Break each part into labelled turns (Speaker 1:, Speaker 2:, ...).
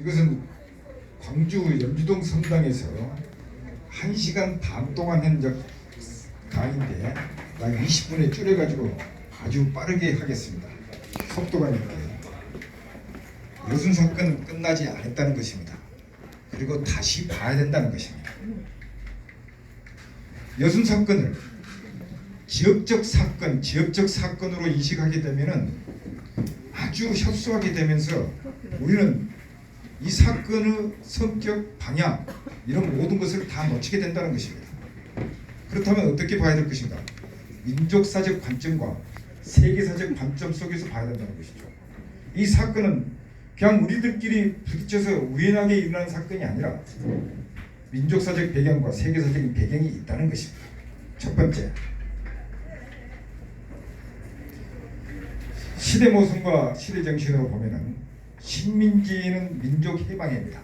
Speaker 1: 이것은 광주 연주동 성당에서 1시간 반 동안 한 강의인데 약 20분에 줄여가지고 아주 빠르게 하겠습니다. 속도가 있게. 여순 사건은 끝나지 않았다는 것입니다. 그리고 다시 봐야 된다는 것입니다. 여순 사건을 지역적 사건으로 인식하게 되면은 아주 협소하게 되면서 우리는 이 사건의 성격, 방향 이런 모든 것을 다 놓치게 된다는 것입니다. 그렇다면 어떻게 봐야 될 것인가? 민족사적 관점과 세계사적 관점 속에서 봐야 된다는 것이죠. 이 사건은 그냥 우리들끼리 부딪혀서 우연하게 일어난 사건이 아니라 민족사적 배경과 세계사적인 배경이 있다는 것입니다. 첫 번째, 시대 모순과 시대 정신으로 보면은 식민지는 민족 해방입니다.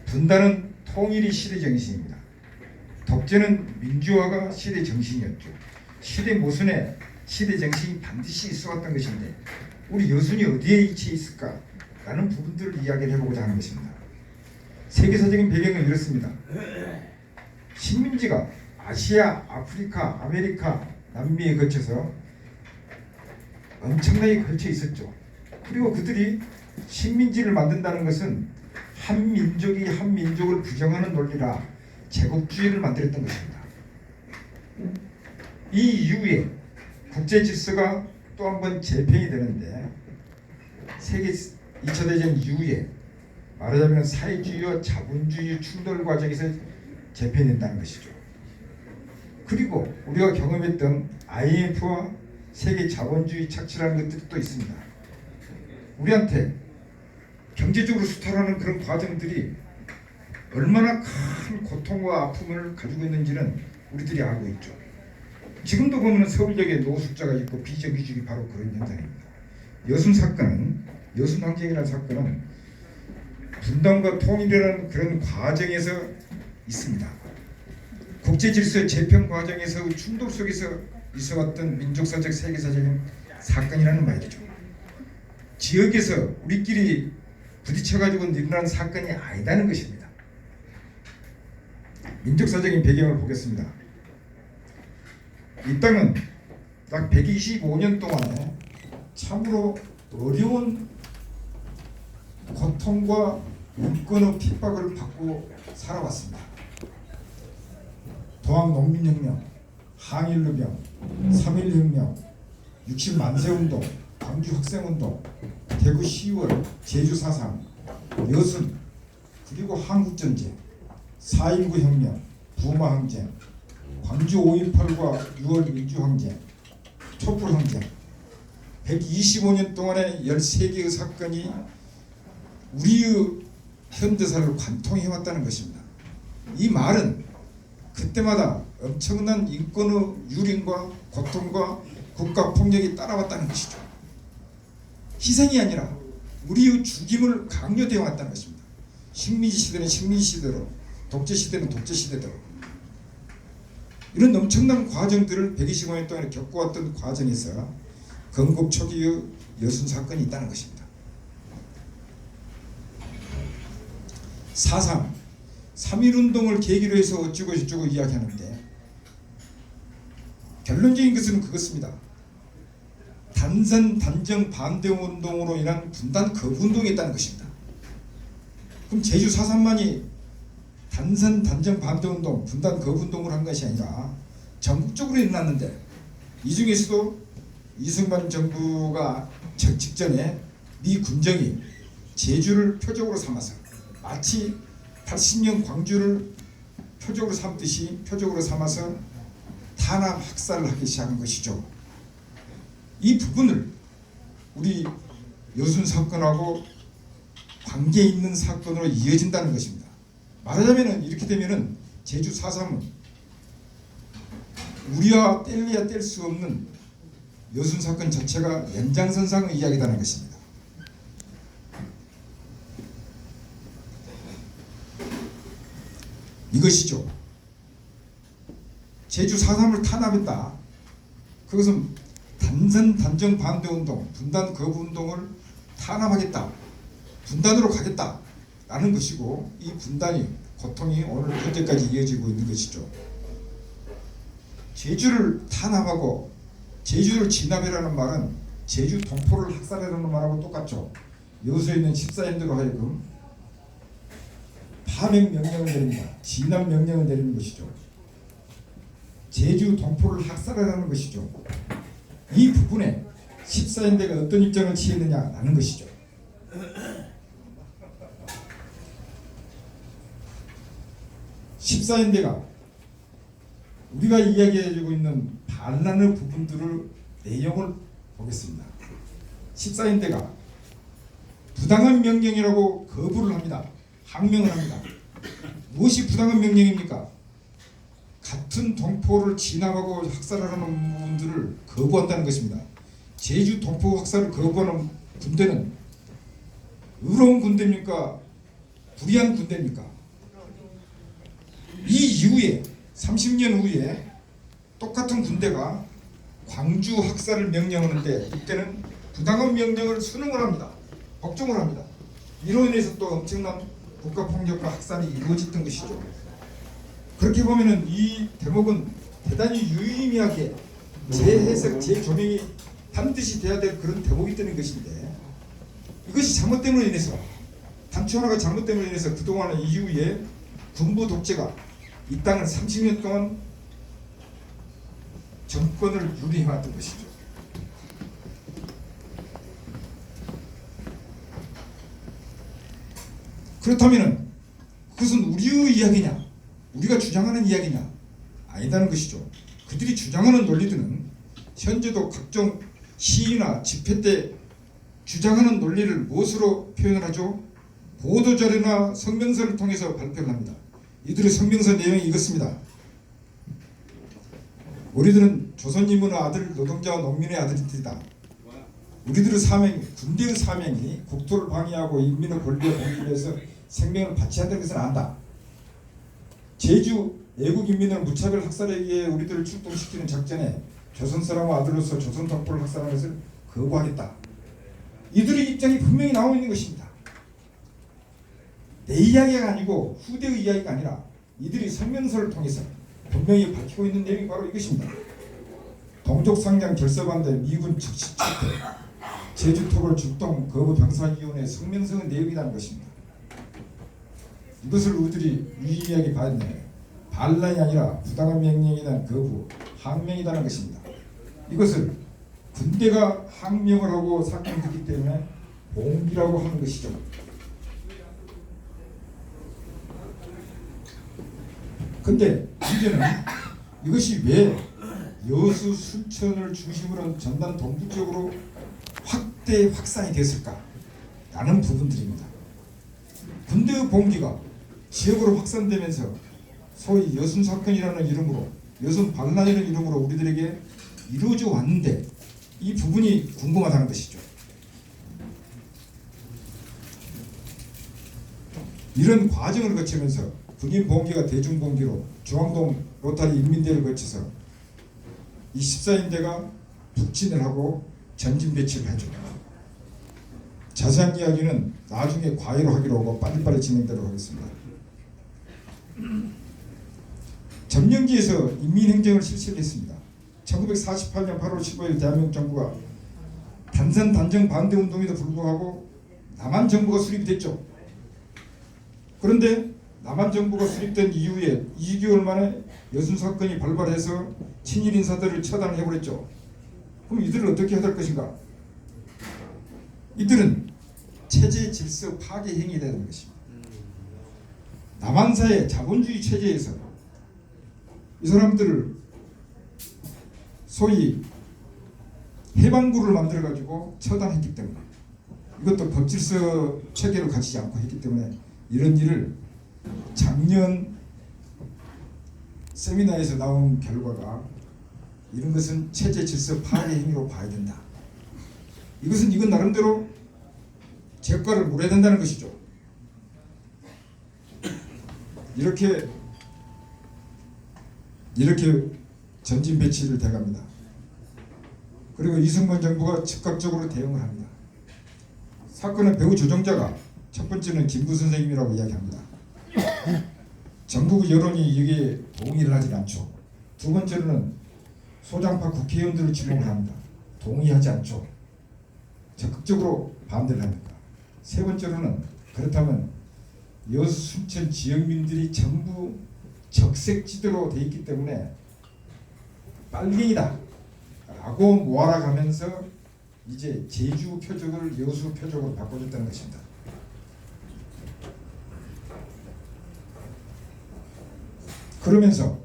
Speaker 1: 분단은 통일이 시대 정신입니다. 독재는 민주화가 시대 정신이었죠. 시대 모순에 시대 정신이 반드시 있어왔던 것인데 우리 여순이 어디에 위치해 있을까? 라는 부분들을 이야기를 해보고자 하는 것입니다. 세계사적인 배경은 이렇습니다. 식민지가 아시아, 아프리카, 아메리카, 남미에 거쳐서 엄청나게 걸쳐 있었죠. 그리고 그들이 식민지를 만든다는 것은 한 민족이 한 민족을 부정하는 논리라 제국주의를 만들었던 것입니다. 이 이후에 국제 질서가 또 한 번 재편이 되는데 세계 2차 대전 이후에 말하자면 사회주의와 자본주의 충돌 과정에서 재편된다는 것이죠. 그리고 우리가 경험했던 IMF와 세계 자본주의 착취라는 것들이 또 있습니다. 우리한테 경제적으로 수탈하는 그런 과정들이 얼마나 큰 고통과 아픔을 가지고 있는지는 우리들이 알고 있죠. 지금도 보면 서울역에 노숙자가 있고 비정규직이 바로 그런 현상입니다. 여순 사건은, 여순 항쟁이라는 사건은 분단과 통일이라는 그런 과정에서 있습니다. 국제 질서 재편 과정에서 충돌 속에서 있어왔던 민족사적 세계사적인 사건이라는 말이죠. 지역에서 우리끼리 부딪혀가지고 일어난 사건이 아니다는 것입니다. 민족사적인 배경을 보겠습니다. 이 땅은 약 125년 동안에 참으로 어려운 고통과 인권의 핍박을 받고 살아왔습니다. 동학농민혁명, 항일루병, 3.1혁명, 60만세운동, 광주학생운동, 대구 10월, 제주 4.3, 여순, 그리고 한국전쟁, 4.19 혁명, 부마항쟁, 광주 5.18과 6월 민주항쟁, 촛불항쟁, 125년 동안의 13개의 사건이 우리의 현대사를 관통해왔다는 것입니다. 이 말은 그때마다 엄청난 인권의 유린과 고통과 국가폭력이 따라왔다는 것이죠. 희생이 아니라 우리의 죽임을 강요되어 왔다는 것입니다. 식민지 시대는 식민지 시대로, 독재 시대는 독재 시대대로 이런 엄청난 과정들을 125년 동안 겪어왔던 과정에서 건국 초기의 여순 사건이 있다는 것입니다. 4.3, 3.1운동을 계기로 해서 어쩌고 저쩌고 이야기하는데 결론적인 것은 그것입니다. 단선 단정 반대 운동으로 인한 분단 거부운동이 있다는 것입니다. 그럼 제주 4.3만이 단선 단정 반대 운동, 분단 거부운동을 한 것이 아니라 전국적으로 일어났는데 이 중에서도 이승만 정부가 직전에 미 군정이 제주를 표적으로 삼아서 마치 80년 광주를 표적으로 삼듯이 표적으로 삼아서 탄압 학살을 하기 시작한 것이죠. 이 부분을 우리 여순 사건하고 관계 있는 사건으로 이어진다는 것입니다. 말하자면 이렇게 되면은 제주 4.3은 우리와 뗄래야 뗄 수 없는 여순 사건 자체가 연장선상의 이야기라는 것입니다. 이것이죠. 제주 4.3을 탄압했다. 그것은 단선 단정 반대 운동, 분단 거부 운동을 탄압하겠다. 분단으로 가겠다라는 것이고, 이 분단이 고통이 오늘 현재까지 이어지고 있는 것이죠. 제주를 탄압하고 제주를 진압이라는 말은 제주 동포를 학살하라는 말하고 똑같죠. 여수에 있는 14인들로 하여금 파멸 명령을 내립니다. 진압 명령을 내리는 것이죠. 제주 동포를 학살하라는 것이죠. 이 부분에 14인대가 어떤 입장을 취했느냐라는 것이죠. (14인대가) 우리가 이야기해주고 있는 반란의 부분들을 내용을 보겠습니다. 14인대가 부당한 명령이라고 거부를 합니다. 항명을 합니다. 무엇이 부당한 명령입니까? 같은 동포를 진압하고 학살하는 부분들을 거부한다는 것입니다. 제주 동포 학살을 거부하는 군대는 의로운 군대입니까? 불의한 군대입니까? 이 이후에 30년 후에 똑같은 군대가 광주 학살을 명령하는데 그때는 부당한 명령을 수능을 합니다. 복종을 합니다. 이로 인해서 또 엄청난 국가폭력과 학살이 이루어졌던 것이죠. 그렇게 보면은 이 대목은 대단히 유의미하게 재해석, 재조명이 반드시 돼야 될 그런 대목이 되는 것인데, 이것이 잘못됨으로 인해서, 단추 하나가 잘못됨으로 인해서 그동안 이후에 군부 독재가 이 땅을 30년 동안 정권을 유리해왔던 것이죠. 그렇다면 그것은 우리의 이야기냐, 우리가 주장하는 이야기냐? 아니다는 것이죠. 그들이 주장하는 논리들은 현재도 각종 시위나 집회 때 주장하는 논리를 무엇으로 표현을 하죠? 보도자료나 성명서를 통해서 발표를 합니다. 이들의 성명서 내용이 이것입니다. 우리들은 조선인민의 아들, 노동자와 농민의 아들이다. 우리들의 사명, 군대의 사명이 국토를 방해하고 인민의 권리에 공기를 위해서 생명을 바쳐야 한다는 것을 안다. 제주 애국 인민을 무차별 학살에 의해 우리들을 출동시키는 작전에 조선 사람의 아들로서 조선 동포를 학살하는 것을 거부하겠다. 이들의 입장이 분명히 나오고 있는 것입니다. 내 이야기가 아니고 후대의 이야기가 아니라 이들이 성명서를 통해서 분명히 밝히고 있는 내용이 바로 이것입니다. 동족상장 결사반대 미군 즉시 철퇴, 제주토벌 출동 거부 병사위원회 성명서의 내용이라는 것입니다. 이것을 우리들이 유의미하게 봐야 돼요. 반란이 아니라 부당한 명령에 대한 거부, 항명이라는 것입니다. 이것을 군대가 항명을 하고 사건이기 때문에 봉기라고 하는 것이죠. 근데 문제는 이것이 왜 여수, 순천을 중심으로 한 전남 동부 지역으로 확대 확산이 됐을까? 라는 부분들입니다. 군대의 봉기가 지역으로 확산되면서 소위 여순 사건이라는 이름으로, 여순 반란이라는 이름으로 우리들에게 이루어져 왔는데 이 부분이 궁금하다는 것이죠. 이런 과정을 거치면서 군인 봉기가 대중 봉기로 중앙동 로타리 인민대를 거쳐서 이 14인대가 북진을 하고 전진 배치를 하죠. 자세한 이야기는 나중에 과외로 하기로 하고 빨리빨리 진행되도록 하겠습니다. 점령지에서 인민행정을 실시를 했습니다. 1948년 8월 15일 대한민국 정부가 단산 단정 반대 운동에도 불구하고 남한 정부가 수립이 됐죠. 그런데 남한 정부가 수립된 이후에 2개월 만에 여순 사건이 발발해서 친일 인사들을 처단을 해버렸죠. 그럼 이들을 어떻게 해야 될 것인가? 이들은 체제 질서 파괴 행위가 되는 것입니다. 남한사의 자본주의 체제에서 이 사람들을 소위 해방구를 만들어 가지고 처단했기 때문에, 이것도 법질서 체계를 갖추지 않고 했기 때문에 이런 일을 작년 세미나에서 나온 결과가 이런 것은 체제 질서 파괴 행위로 봐야 된다. 이건 나름대로 제과를 물어야 된다는 것이죠. 이렇게 전진 배치를 돼갑니다. 그리고 이승만 정부가 즉각적으로 대응을 합니다. 사건의 배후 조종자가 첫 번째는 김구 선생님이라고 이야기합니다. 전국 여론이 여기에 동의를 하지 않죠. 두 번째로는 소장파 국회의원들을 지목을 합니다. 동의하지 않죠. 적극적으로 반대를 합니다. 세 번째로는 그렇다면 여수 순천 지역민들이 전부 적색지대로 돼 있기 때문에 빨갱이다 라고 모아가면서 이제 제주 표적을 여수 표적으로 바꿔줬다는 것입니다. 그러면서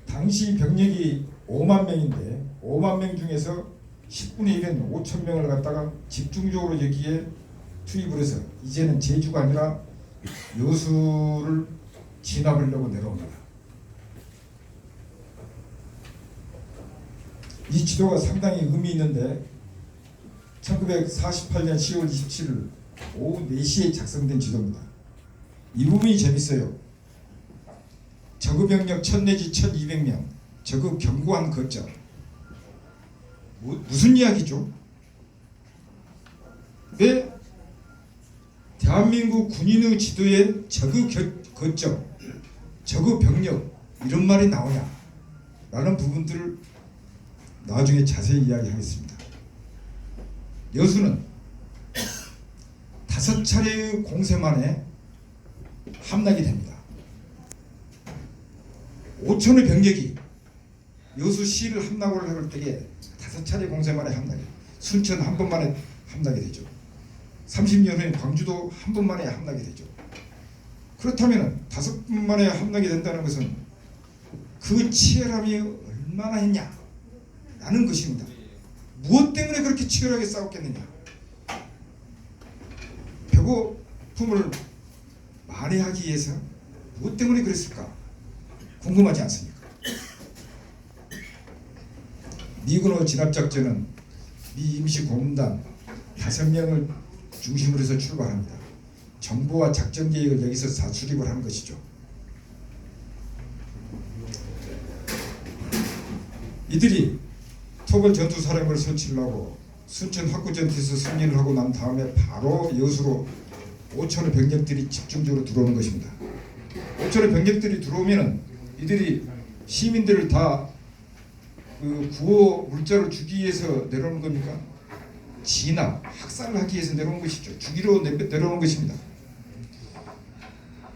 Speaker 1: 당시 병력이 5만 명인데 5만 명 중에서 10분의 1은 5천 명을 갖다가 집중적으로 여기에 투입을 해서 이제는 제주가 아니라 여수를 진압하려고 내려옵니다. 이 지도가 상당히 의미 있는데 1948년 10월 27일 오후 4시에 작성된 지도입니다. 이 부분이 재밌어요. 저급병력 1000 내지 1200명, 저급 견고한 거점. 무슨 이야기죠? 왜 대한민국 군인의 지도에 저급 거점, 저급 병력 이런 말이 나오냐? 라는 부분들을 나중에 자세히 이야기하겠습니다. 여수는 5차례의 공세 만에 함락이 됩니다. 5천의 병력이 여수시를 함락을 할 때에 5차례 공세 만에 함락이, 순천 한 번 만에 함락이 되죠. 30년 후에 광주도 한 번 만에 함락이 되죠. 그렇다면 5번 만에 함락이 된다는 것은 그 치열함이 얼마나 했냐 라는 것입니다. 무엇 때문에 그렇게 치열하게 싸웠겠느냐. 배고픔을 만회하기 위해서 무엇 때문에 그랬을까 궁금하지 않습니까? 미군의 진압작전은 미 임시고문단 5명을 중심으로 해서 출발합니다. 정보와 작전 계획을 여기서 다 수립을 하는 것이죠. 이들이 토벌 전투사령부를 설치를 하고 순천 확구전투에서 승리를 하고 난 다음에 바로 여수로 5천의 병력들이 집중적으로 들어오는 것입니다. 5천의 병력들이 들어오면 이들이 시민들을 다 구호 물자로 주기 위해서 내려오는 겁니까? 진압, 학살을 하기 위해서 내려오는 것이죠. 주기로 내려오는 것입니다.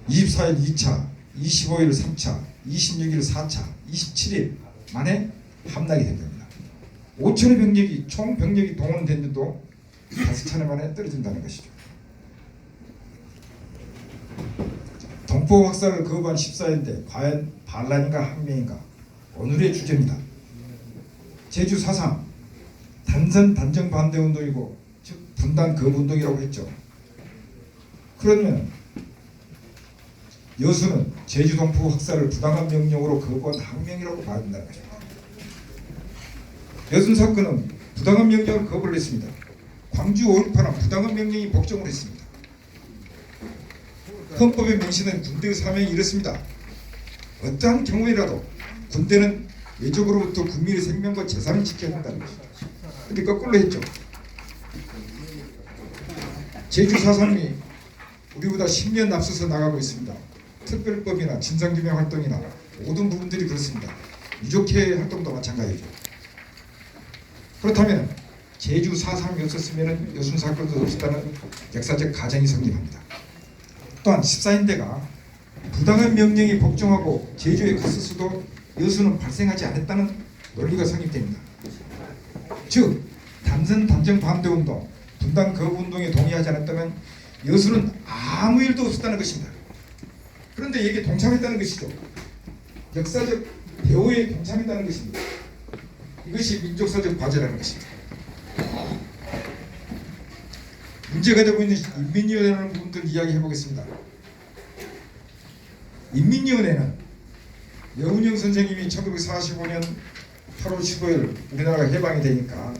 Speaker 1: 24일 2차, 25일 3차, 26일 4차, 27일 만에 함락이 된 겁니다. 5천의 병력이 총 병력이 동원됐는데도 5차례 만에 떨어진다는 것이죠. 동포 학살을 거부한 14일인데 과연 반란인가 항명인가? 오늘의 주제입니다. 제주 4.3 단선 단정 반대 운동이고 즉 분단 거부 운동이라고 했죠. 그러면 여수는 제주 동포 학살을 부당한 명령으로 거부한 항명이라고 봐야 된다는 것입니다. 여순 사건은 부당한 명령을 거부를 했습니다. 광주 5.18은 부당한 명령이 복종을 했습니다. 헌법에 명시된 군대의 사명이 이렇습니다. 어떠한 경우에라도 군대는 외적으로부터 국민의 생명과 재산을 지켜야 한다는 것입니다. 근데 거꾸로 했죠. 제주 4.3이 우리보다 10년 앞서서 나가고 있습니다. 특별법이나 진상규명 활동이나 모든 부분들이 그렇습니다. 유족회 활동도 마찬가지죠. 그렇다면 제주 4.3이 없었으면 여순 사건도 없었다는 역사적 가정이 성립합니다. 또한 14인대가 부당한 명령이 복종하고 제주에 갔었어도 여수는 발생하지 않았다는 논리가 성립됩니다. 즉 단선 단정 반대 운동, 분단 거부 운동에 동의하지 않았다면 여수는 아무 일도 없었다는 것입니다. 그런데 여기에 동참했다는 것이죠. 역사적 대오에 동참했다는 것입니다. 이것이 민족사적 과제라는 것입니다. 문제가 되고 있는 인민위원회라는 부분들 이야기해 보겠습니다. 인민위원회는 여운형 선생님이 1945년 8월 15일 우리나라가 해방이 되니까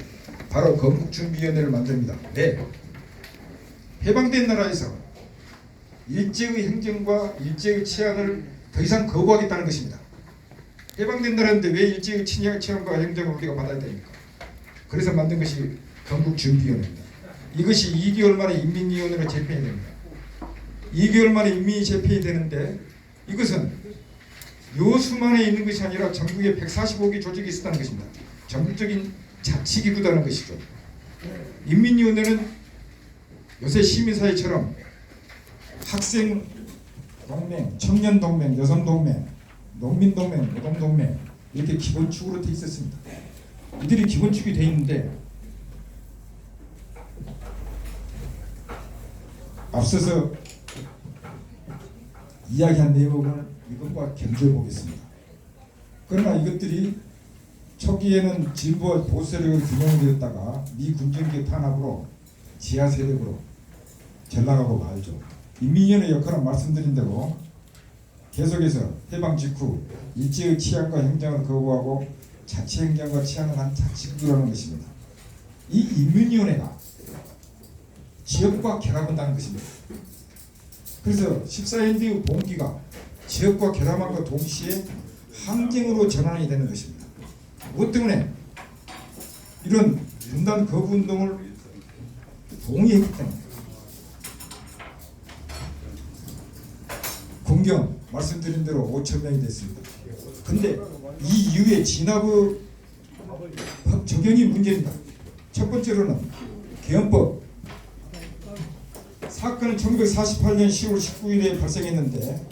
Speaker 1: 바로 건국준비위원회를 만듭니다. 네. 해방된 나라에서 일제의 행정과 일제의 치안을 더 이상 거부하겠다는 것입니다. 해방된 나라인데 왜 일제의 치안과 행정을 우리가 받아야 됩니까? 그래서 만든 것이 건국준비위원회입니다. 이것이 2개월 만에 인민위원회로 재편이 됩니다. 2개월 만에 인민이 재편이 되는데 이것은 요수만에 있는 것이 아니라 전국에 145개 조직이 있었다는 것입니다. 전국적인 자치기구라는 것이죠. 인민위원회는 요새 시민사회처럼 학생 동맹, 청년 동맹, 여성 동맹, 농민 동맹, 노동 동맹 이렇게 기본축으로 돼 있었습니다. 이들이 기본축이 돼 있는데 앞서서 이야기한 내용을 이것과 견주어 보겠습니다. 그러나 이것들이 초기에는 진보와 보수 세력으로 균형되었다가 미 군정기 탄압으로 지하 세력으로 전락하고 말죠. 인민위원회 역할은 말씀드린 대로 계속해서 해방 직후 일제의 치안과 행정을 거부하고 자치 행정과 치안을 한 자치구라는 것입니다. 이 인민위원회가 지역과 결합한다는 것입니다. 그래서 14년 이후 봉기가 지역과 결합함과 동시에 항쟁으로 전환이 되는 것입니다. 무엇 때문에? 이런 분단 거부 운동을 동의했기 때문에. 공경 말씀드린 대로 5,000명이 됐습니다. 근데 이 이후에 진압의 법 적용이 문제입니다. 첫 번째로는 개헌법 사건은 1948년 10월 19일에 발생했는데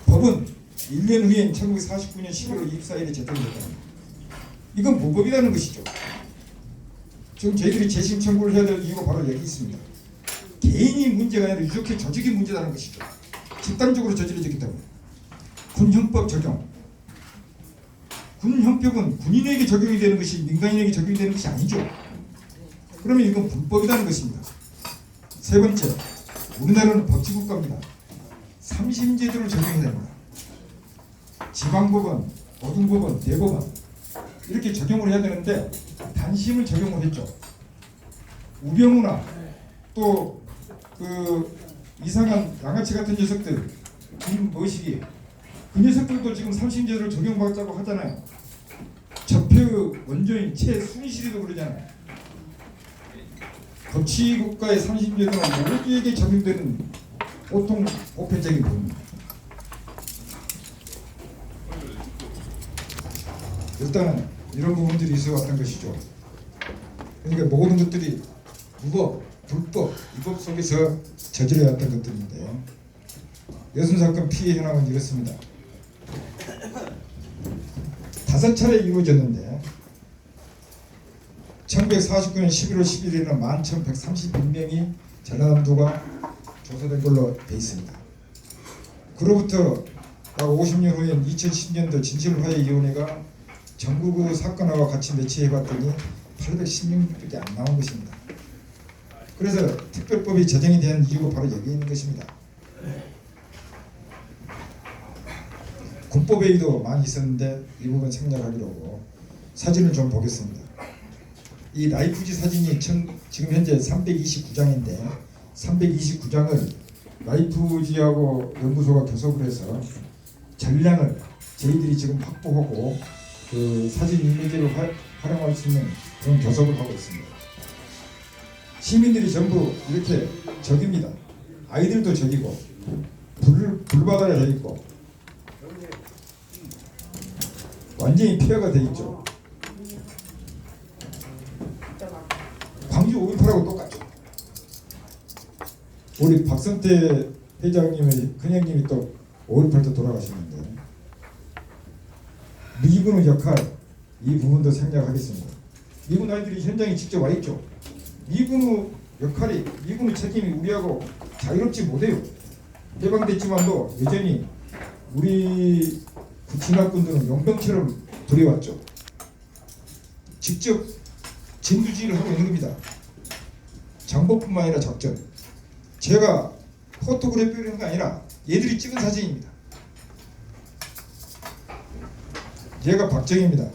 Speaker 1: 법은 1년 후인 1949년 11월 24일에 제정됐다. 이건 무법이라는 것이죠. 지금 저희들이 재심 청구를 해야 될 이유가 바로 여기 있습니다. 개인이 문제가 아니라 유족회 조직이 문제라는 것이죠. 집단적으로 저질러졌기 때문에. 군형법 적용. 군형법은 군인에게 적용이 되는 것이 민간인에게 적용이 되는 것이 아니죠. 그러면 이건 불법이라는 것입니다. 세 번째, 우리나라는 법치국가입니다. 삼심제도를 적용해야 됩니다. 지방법원, 고등법원, 대법원 이렇게 적용을 해야 되는데 단심을 적용을 했죠. 우병우나 또 그 이상한 양아치 같은 녀석들, 김머식이 그 녀석들도 지금 삼심제도를 적용받자고 하잖아요. 적폐의 원조인 최순실이도 그러잖아요. 법치국가의 삼심제도는 모두에게 적용되는 보통 보편적인 법입니다. 일단은 이런 부분들이 있어 왔던 것이죠. 그러니까 모든 것들이 무법, 불법, 위법 속에서 저질러 왔던 것들인데 여순사건 피해 현황은 이렇습니다. 5차례 이루어졌는데 1949년 11월 11일에는 11,131명이 전라남도가 조사된 걸로 되어 있습니다. 그로부터 약 50년 후인 2010년도 진실화해위원회가 전국의 사건과 같이 매치해봤더니 810명밖에 안 나온 것입니다. 그래서 특별법이 제정이 된 이유가 바로 여기 있는 것입니다. 군법회의도 많이 있었는데 이 부분 생략하기로 하고 사진을 좀 보겠습니다. 이 라이프지 사진이 지금 현재 329장인데 329장을 라이프지하고 연구소가 교섭을 해서 전량을 저희들이 지금 확보하고 그 사진 이미지를 활용할 수 있는 그런 교섭을 하고 있습니다. 시민들이 전부 이렇게 적입니다. 아이들도 적이고 불바다에 적있고 완전히 폐허가 되어 있죠. 광주 5.18하고 똑같죠. 우리 박선태 회장님의 큰형님이 또 5.18때 돌아가셨는데 미군의 역할 이 부분도 생략하겠습니다. 미군 아이들이 현장에 직접 와 있죠. 미군의 역할이 미군의 책임이 우리하고 자유롭지 못해요. 해방됐지만도 여전히 우리 진압군들은 용병처럼 부려왔죠. 직접 진두지휘를 하고 있는 겁니다. 정보뿐만 아니라 작전. 제가 포토그래피를 한 게 아니라 얘들이 찍은 사진입니다. 얘가 박정희입니다.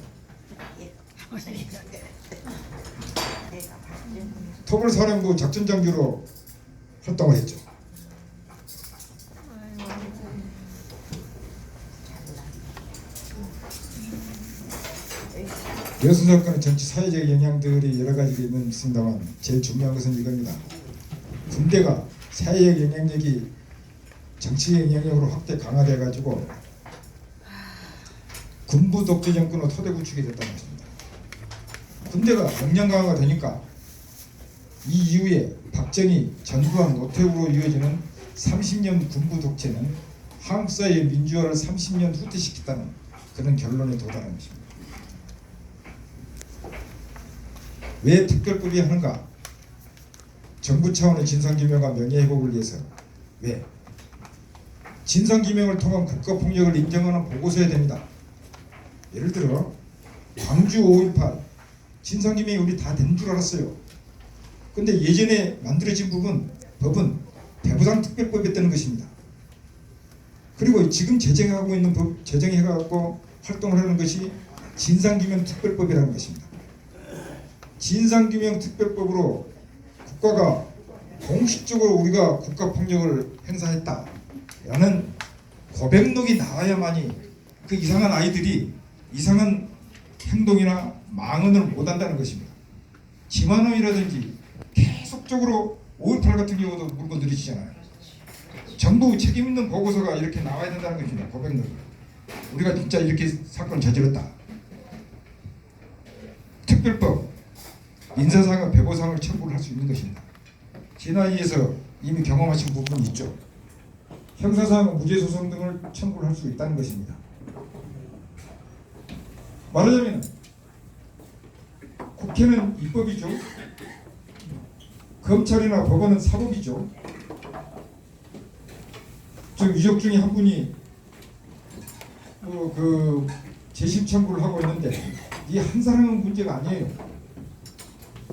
Speaker 1: 토벌사령부 작전장교로 활동을 했죠. 여수 사건의 정치 사회적 영향들이 여러 가지 있습니다만 제일 중요한 것은 이겁니다. 군대가 사회적 영향력이 정치 영향력으로 확대 강화돼 가지고 군부 독재 정권으로 토대 구축이 됐다는 것입니다. 군대가 역량 강화가 되니까 이 이후에 박정희, 전두환, 노태우로 이어지는 30년 군부 독재는 한국 사회의 민주화를 30년 후퇴시켰다는 그런 결론에 도달한 것입니다. 왜 특별법이 하는가? 정부 차원의 진상규명과 명예회복을 위해서. 왜? 진상규명을 통한 국가폭력을 인정하는 보고서야 됩니다. 예를 들어 광주 5.18 진상규명이 우리 다 된 줄 알았어요. 근데 예전에 만들어진 법은 대부상 특별법이었다는 것입니다. 그리고 지금 제정하고 있는 법, 제정해갖고 활동을 하는 것이 진상규명 특별법이라는 것입니다. 진상규명 특별법으로 국가가 공식적으로 우리가 국가폭력을 행사했다라는 고백록이 나와야만이 그 이상한 아이들이 이상한 행동이나 망언을 못한다는 것입니다. 김한원이라든지 계속적으로 5.18 같은 경우도 물건 들이치잖아요. 정부 책임 있는 보고서가 이렇게 나와야 된다는 것입니다. 고백록이. 우리가 진짜 이렇게 사건을 저질렀다. 특별법, 인사상의 배보상을 청구를 할 수 있는 것입니다. 진화위에서 이미 경험하신 부분이 있죠. 형사상의 무죄소송 등을 청구를 할 수 있다는 것입니다. 말하자면 국회는 입법이죠. 검찰이나 법원은 사법이죠. 지금 유족 중에 한 분이 그 재심 청구를 하고 있는데 이 한 사람은 문제가 아니에요.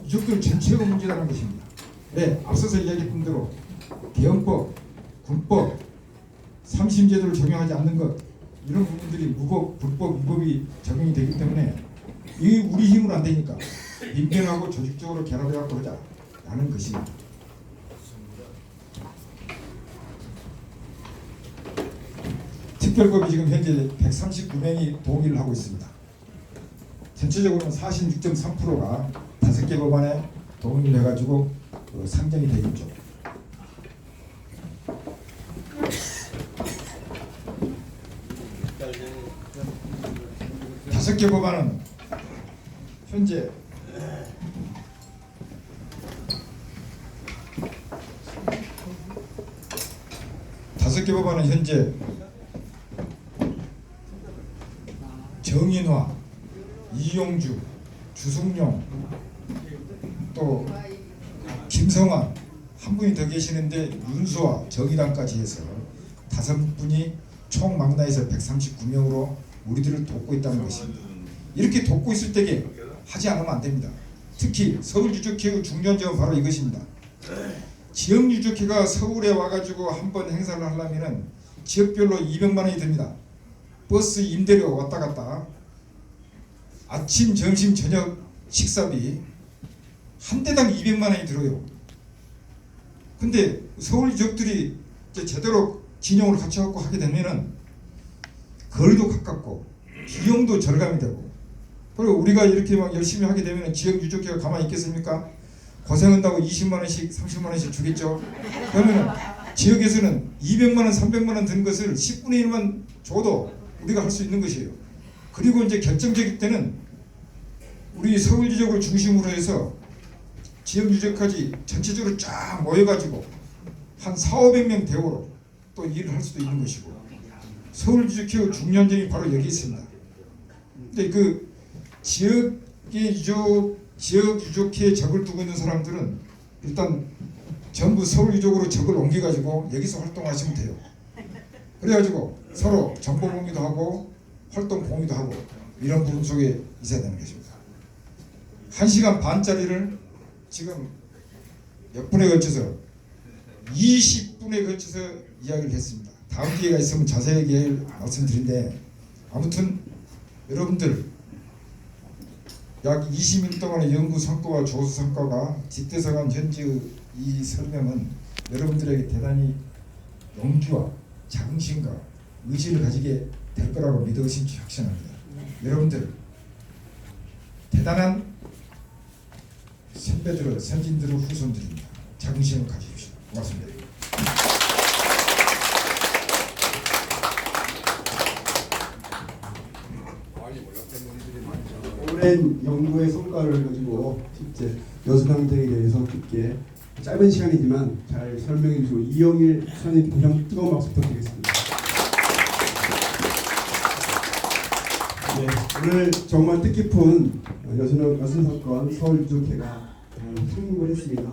Speaker 1: 유족들 전체가 문제라는 것입니다. 네, 앞서서 이야기했던 대로 개헌법, 군법, 삼심제도를 적용하지 않는 것 이런 부분들이 무법, 불법, 위법이 적용이 되기 때문에 이 우리 힘으로 안 되니까 민병하고 조직적으로 결합해갖고 하자라는 것입니다. 특별법이 지금 현재 139명이 동의를 하고 있습니다. 전체적으로는 46.3%가 5개 법안에 동의를 해가지고 상정이 되어 있죠. 다섯 개 법안은 현재 정인화, 이용주, 주승용, 또 김성환 한 분이 더 계시는데 윤수와 정의당까지 해서 5분이 총 망라해서 139명으로 우리들을 돕고 있다는 것입니다. 이렇게 돕고 있을 때에 하지 않으면 안 됩니다. 특히 서울유족회의 중요한 점은 바로 이것입니다. 지역유족회가 서울에 와가지고 한번 행사를 하려면 지역별로 200만 원이 듭니다. 버스 임대료 왔다 갔다, 아침, 점심, 저녁 식사비 한 대당 200만 원이 들어요. 근데 서울 유족들이 제대로 진영을 같이 갖고 하게 되면은 거리도 가깝고 비용도 절감이 되고, 그리고 우리가 이렇게 막 열심히 하게 되면 지역 유족회가 가만히 있겠습니까? 고생한다고 20만 원씩 30만 원씩 주겠죠. 그러면 지역에서는 200만 원 300만 원 든 것을 10분의 1만 줘도 우리가 할 수 있는 것이에요. 그리고 이제 결정적일 때는 우리 서울 유족을 중심으로 해서 지역 유족까지 전체적으로 쫙 모여가지고 한 4,500명 대우로 또 일을 할 수도 있는 것이고, 서울 유족회의 중요한 점이 바로 여기 있습니다. 근데 그 지역 유족회에 적을 두고 있는 사람들은 일단 전부 서울 유족으로 적을 옮겨가지고 여기서 활동하시면 돼요. 그래가지고 서로 정보 공유도 하고 활동 공유도 하고 이런 부분 속에 있어야 되는 것입니다. 1시간 반짜리를 지금 몇 분에 걸쳐서 20분에 걸쳐서 이야기를 했습니다. 다음 기회가 있으면 자세하게 말씀드린데, 아무튼 여러분들 약 20일 동안의 연구 성과와 조사 성과가 집대서관 현지의 이 설명은 여러분들에게 대단히 용기와 자긍심과 의지를 가지게 될 거라고 믿어 의심치 확신합니다. 여러분들 대단한 선배들의 선진들의 후손들입니다. 자긍심을 가지십시오. 고맙습니다.
Speaker 2: 오랜 연구의 성과를 가지고 실제 여수강정에 대해서 깊게 짧은 시간이지만 잘 설명해 주시고 이영일 수사님 다시 한번 뜨거운 박수 부탁드리겠습니다. 네, 오늘 정말 뜻깊은 여순 사건 서울 유족회가 성공을 했습니다.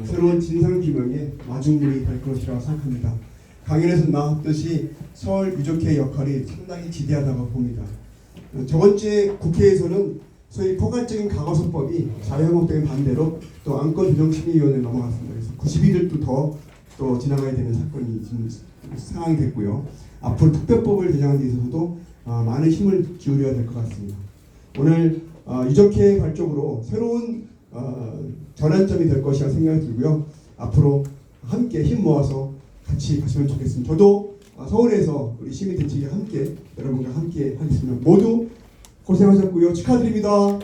Speaker 2: 새로운 진상규명의 마중물이 될 것이라고 생각합니다. 강연에서 나왔듯이 서울 유족회 역할이 상당히 지대하다고 봅니다. 저번 주에 국회에서는 소위 포괄적인 강화소법이 자유한국당의 반대로 또 안건조정심의위원회에 넘어갔습니다. 그래서 92일도 또 지나가야 되는 사건이 지금 상황이 됐고요. 앞으로 특별법을 제정하는 데 있어서도 많은 힘을 기울여야 될 것 같습니다. 오늘 유족회 발족으로 새로운 전환점이 될 것이라 생각이 들고요. 앞으로 함께 힘 모아서 같이 갔으면 좋겠습니다. 저도 서울에서 우리 시민대책위 함께 여러분과 함께 하겠습니다. 모두 고생하셨고요. 축하드립니다.